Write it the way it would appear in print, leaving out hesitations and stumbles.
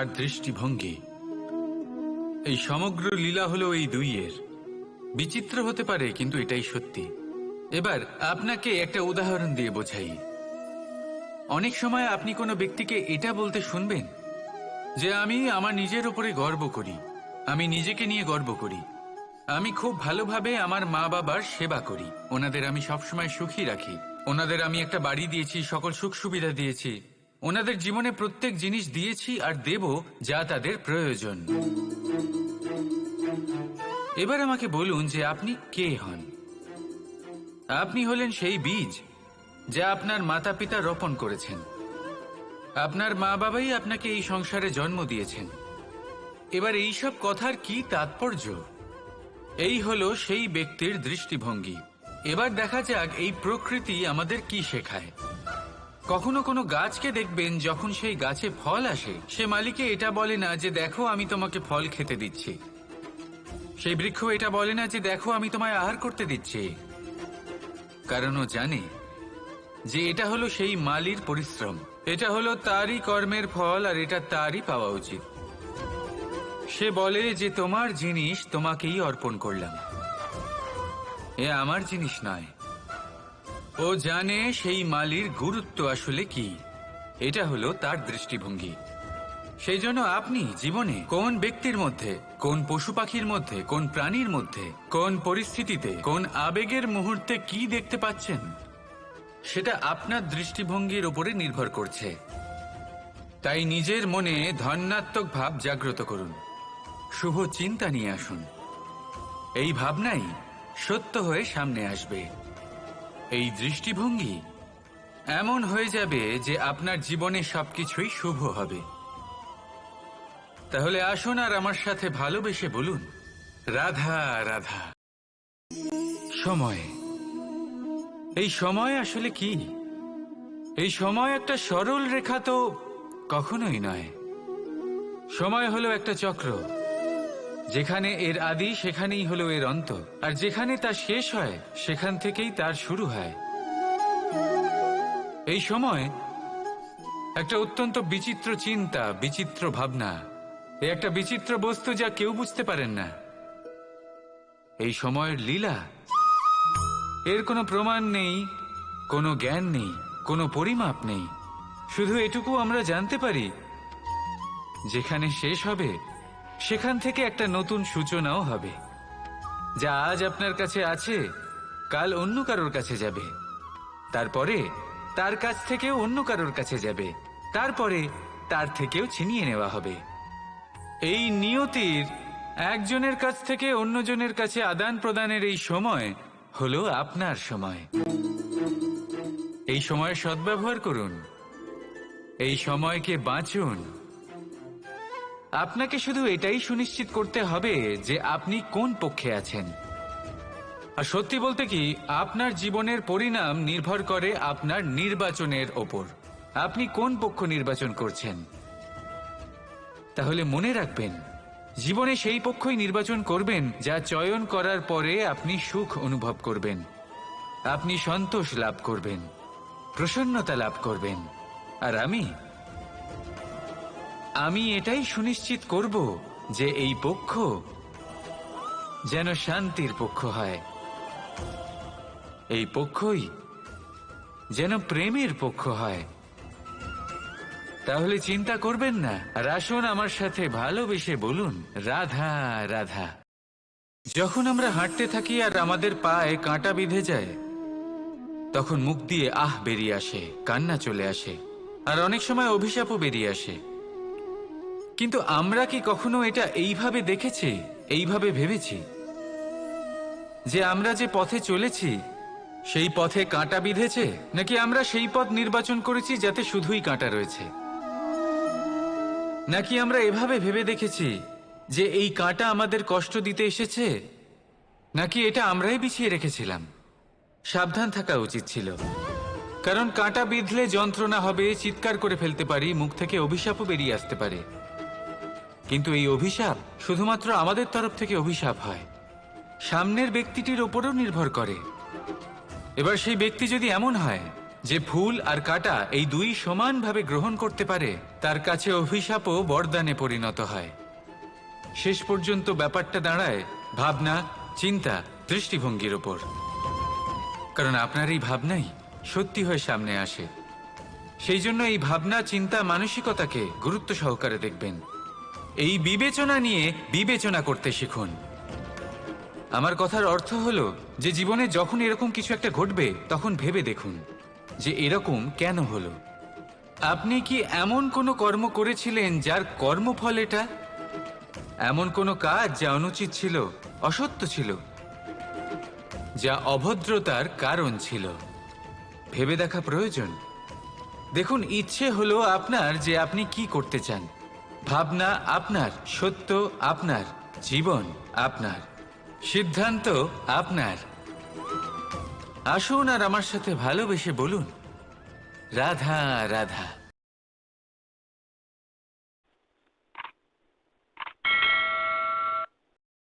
তার দৃষ্টিভঙ্গি। এই সমগ্র লীলা হলো এই দুইয়ের। বিচিত্র হতে পারে, কিন্তু এটাই সত্যি। এবার আপনাকে একটা উদাহরণ দিয়ে বোঝাই। অনেক সময় আপনি কোনো ব্যক্তিকে এটা বলতে শুনবেন যে আমি আমার নিজের উপরে গর্ব করি, আমি নিজেকে নিয়ে গর্ব করি, আমি খুব ভালোভাবে আমার মা বাবার সেবা করি, ওনাদের আমি সবসময় সুখী রাখি, ওনাদের আমি একটা বাড়ি দিয়েছি, সকল সুখ সুবিধা দিয়েছি, ওনাদের জীবনে প্রত্যেক জিনিস দিয়েছি আর দেব যা তাদের প্রয়োজন। এবার আমাকে বলুন যে আপনি কে হন? আপনি হলেন সেই বীজ যা আপনার মাতা পিতা রোপণ করেছেন। আপনার মা বাবাই আপনাকে এই সংসারে জন্ম দিয়েছেন। এবার এইসব কথার কি তাৎপর্য? এই হলো সেই ব্যক্তির দৃষ্টিভঙ্গি। এবার দেখা যাক এই প্রকৃতি আমাদের কি শেখায়। কখনো কোনো গাছকে দেখবেন, যখন সেই গাছে ফল আসে, সে মালিকে এটা বলে না যে দেখো আমি তোমাকে ফল খেতে দিচ্ছি। সেই বৃক্ষ এটা বলে না যে দেখো আমি তোমায় আহার করতে দিচ্ছি, কারণ ও জানে যে এটা হলো সেই মালির পরিশ্রম, এটা হলো তারই কর্মের ফল, আর এটা তারই পাওয়া উচিত। সে বলে যে তোমার জিনিস তোমাকেই অর্পণ করলাম, এ আমার জিনিস নয়। ও জানে সেই মালির গুরুত্ব আসলে কি। এটা হলো তার দৃষ্টিভঙ্গি। সেই জন্য আপনি জীবনে কোন ব্যক্তির মধ্যে, কোন পশু পাখির মধ্যে, কোন প্রাণীর মধ্যে, কোন পরিস্থিতিতে, কোন আবেগের মুহূর্তে কি দেখতে পাচ্ছেন, সেটা আপনার দৃষ্টিভঙ্গির উপরে নির্ভর করছে। তাই নিজের মনে ধনাত্মক ভাব জাগ্রত করুন, শুভ চিন্তা নিয়ে আসুন। এই ভাবনাই সত্য হয়ে সামনে আসবে। এই দৃষ্টিভঙ্গি এমন হয়ে যাবে যে আপনার জীবনে সবকিছুই শুভ হবে। তাহলে আসুন আর আমার সাথে ভালোবেসে বলুন, রাধা রাধা। সময়, এই সময় আসলে কি? এই সময় একটা সরল রেখা তো কখনোই নয়। সময় হলো একটা চক্র, যেখানে এর আদি সেখানেই হলো এর অন্ত, আর যেখানে তা শেষ হয় সেখান থেকেই তার শুরু হয়। এই সময় একটা অত্যন্ত বিচিত্র চিন্তা, বিচিত্র ভাবনা, একটা বিচিত্র বস্তু যা কেউ বুঝতে পারেন না। এই সময়ের লীলা, এর কোনো প্রমাণ নেই, কোনো জ্ঞান নেই, কোনো পরিমাপ নেই। শুধু এটুকু আমরা জানতে পারি, যেখানে শেষ হবে সেখান থেকে একটা নতুন সূচনাও হবে। যা আজ আপনার কাছে আছে, কাল অন্য কারোর কাছে যাবে, তারপরে তার কাছ থেকেও অন্য কারোর কাছে যাবে, তারপরে তার থেকেও ছিনিয়ে নেওয়া হবে। এই নিয়তির একজনের কাছ থেকে অন্যজনের কাছে আদান প্রদানের এই সময় হলো আপনার সময়। এই সময়ের সদ্ব্যবহার করুন, এই সময়কে বাঁচুন। আপনাকে শুধু এটাই সুনিশ্চিত করতে হবে যে আপনি কোন পক্ষে আছেন। আর সত্যি বলতে কি, আপনার জীবনের পরিণাম নির্ভর করে আপনার নির্বাচনের ওপর। আপনি কোন পক্ষ নির্বাচন করছেন। তাহলে মনে রাখবেন, জীবনে সেই পক্ষই নির্বাচন করবেন যা চয়ন করার পরে আপনি সুখ অনুভব করবেন, আপনি সন্তোষ লাভ করবেন, প্রসন্নতা লাভ করবেন। আর আমি এটাই সুনিশ্চিত করব যে এই পক্ষ যেন শান্তির পক্ষ হয়, এই পক্ষই যেন প্রেমের পক্ষ হয়। তাহলে চিন্তা করবেন না, আর আসুন আমার সাথে ভালোবেসে বলুন, রাধা রাধা। যখন আমরা হাঁটতে থাকি আর আমাদের পায়ে কাঁটা বিঁধে যায়, তখন মুখ দিয়ে আহ বেরিয়ে আসে, কান্না চলে আসে, আর অনেক সময় অভিশাপও বেরিয়ে আসে। কিন্তু আমরা কি কখনো এটা এইভাবে দেখেছি, এইভাবে ভেবেছি যে আমরা যে পথে চলেছি সেই পথে কাঁটা বিঁধেছে, নাকি আমরা সেই পথ নির্বাচন করেছি যাতে শুধুই কাঁটা রয়েছে? নাকি আমরা এভাবে ভেবে দেখেছি যে এই কাঁটা আমাদের কষ্ট দিতে এসেছে, নাকি এটা আমরাই বিছিয়ে রেখেছিলাম? সাবধান থাকা উচিত ছিল, কারণ কাঁটা বিঁধলে যন্ত্রণা হবে, চিৎকার করে ফেলতে পারি, মুখ থেকে অভিশাপও বেরিয়ে আসতে পারে। কিন্তু এই অভিশাপ শুধুমাত্র আমাদের তরফ থেকে অভিশাপ হয়, সামনের ব্যক্তিটির ওপরও নির্ভর করে। এবার সেই ব্যক্তি যদি এমন হয় যে ফুল আর কাঁটা এই দুই সমানভাবে গ্রহণ করতে পারে তার কাছে অভিশাপও বরদানে পরিণত হয়। শেষ পর্যন্ত ব্যাপারটা দাঁড়ায় ভাবনা, চিন্তা, দৃষ্টিভঙ্গির ওপর। কারণ আপনার এই ভাবনাই সত্যি হয়ে সামনে আসে। সেই জন্য এই ভাবনা, চিন্তা, মানসিকতাকে গুরুত্ব সহকারে দেখবেন। এই বিবেচনা নিয়ে বিবেচনা করতে শিখুন। আমার কথার অর্থ হলো যে জীবনে যখন এরকম কিছু একটা ঘটবে তখন ভেবে দেখুন যে এরকম কেন হলো। আপনি কি এমন কোনো কর্ম করেছিলেন যার কর্মফল এটা? এমন কোনো কাজ যা অনুচিত ছিল, অসত্য ছিল, যা অভদ্রতার কারণ ছিল? ভেবে দেখা প্রয়োজন। দেখুন, ইচ্ছে হলো আপনার যে আপনি কি করতে চান। ভাবনা আপনার, সত্য আপনার, জীবন আপনার, সিদ্ধান্ত আপনার। আসুন আর আমার সাথে ভালোবেসে বলুন, রাধা রাধা।